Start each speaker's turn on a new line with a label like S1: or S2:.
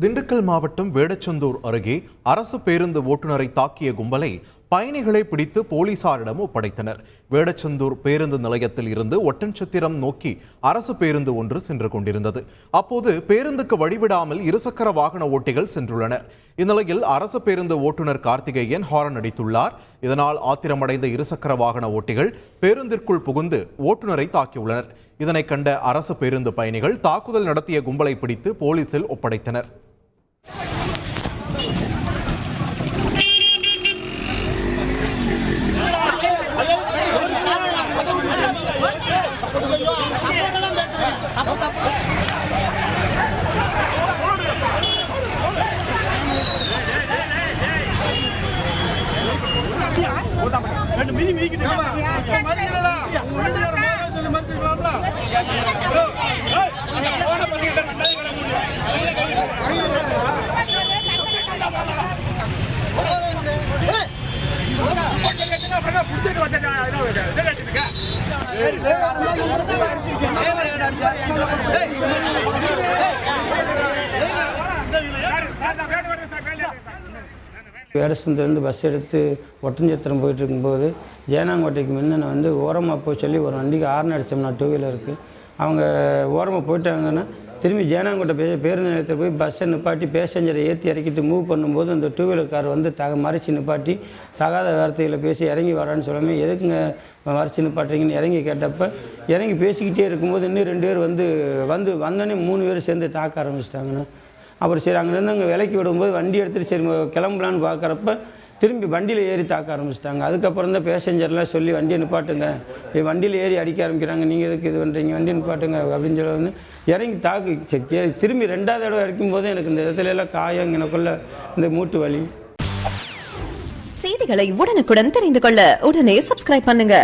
S1: திண்டுக்கல் மாவட்டம் வேடச்சந்தூர் அருகே அரசு பேருந்து ஓட்டுநரை தாக்கிய கும்பலை பயணிகளை பிடித்து போலீசாரிடம் ஒப்படைத்தனர். வேடச்சந்தூர் பேருந்து நிலையத்தில் இருந்து ஒட்டன்சத்திரம் நோக்கி அரசு பேருந்து ஒன்று சென்று கொண்டிருந்தது. அப்போது பேருந்துக்கு வழிவிடாமல் இருசக்கர வாகன ஓட்டிகள் சென்றுள்ளனர். இந்நிலையில் அரசு பேருந்து ஓட்டுநர் கார்த்திகேயன் ஹாரன் அடித்துள்ளார். இதனால் ஆத்திரமடைந்த இருசக்கர வாகன ஓட்டிகள் பேருந்திற்குள் புகுந்து ஓட்டுநரை தாக்கியுள்ளனர். இதனை கண்ட அரசு பேருந்து பயணிகள் தாக்குதல் நடத்திய கும்பலை பிடித்து போலீசில் ஒப்படைத்தனர்.
S2: வேடச்சந்தூர்லேருந்து பஸ் எடுத்து ஒட்டன்சத்திரம் போயிட்டு இருக்கும்போது ஜெயனாங்கோட்டைக்கு முன்ன ஓரமாக போய் சொல்லி ஒரு வண்டிக்கு ஹார்ன் அடித்தோம்னா டூ வீலருக்கு அவங்க ஓரமாக போயிட்டாங்கன்னா திரும்பி ஜெயனாங்கோட்டை பேருந்து நிலையத்தில் போய் பஸ்ஸை நிப்பாட்டி பேசஞ்சரை ஏற்றி இறக்கிட்டு மூவ் பண்ணும்போது அந்த டூ வீலர் கார் மறித்து நிப்பாட்டி தகாத வார்த்தைகளை பேசி இறங்கி வரான்னு சொல்லாமல் எதுக்குங்க மறித்து நிப்பாட்டுறீங்கன்னு இறங்கி கேட்டப்போ இறங்கி பேசிக்கிட்டே இருக்கும்போது இன்னும் 2 பேர் வந்தோடனே 3 பேர் சேர்ந்து தாக்க ஆரம்பிச்சிட்டாங்கண்ணா. அப்புறம் சரி அங்கேருந்து அங்கே விலைக்கு விடும்போது வண்டி எடுத்துகிட்டு சரி கிளம்பலான்னு பார்க்குறப்ப திரும்பி வண்டியில் ஏறி தாக்க ஆரம்பிச்சிட்டாங்க. அதுக்கப்புறம் தான் பேசஞ்சர்லாம் சொல்லி வண்டியை நிப்பாட்டுங்க, வண்டியில் ஏறி அடிக்க ஆரம்பிக்கிறாங்க, நீங்கள் எதுக்கு இது பண்ணுறீங்க, வண்டியை நிப்பாட்டுங்க அப்படின்னு சொல்லி இறங்கி தாக்கு சரி திரும்பி 2வது தடவை இறக்கும் போது எனக்கு இந்த இடத்துல எல்லாம் காயம், எனக்குள்ள இந்த மூட்டு வலி.
S3: செய்திகளை உடனுக்குடன் தெரிந்து கொள்ள உடனே சப்ஸ்கிரைப் பண்ணுங்க.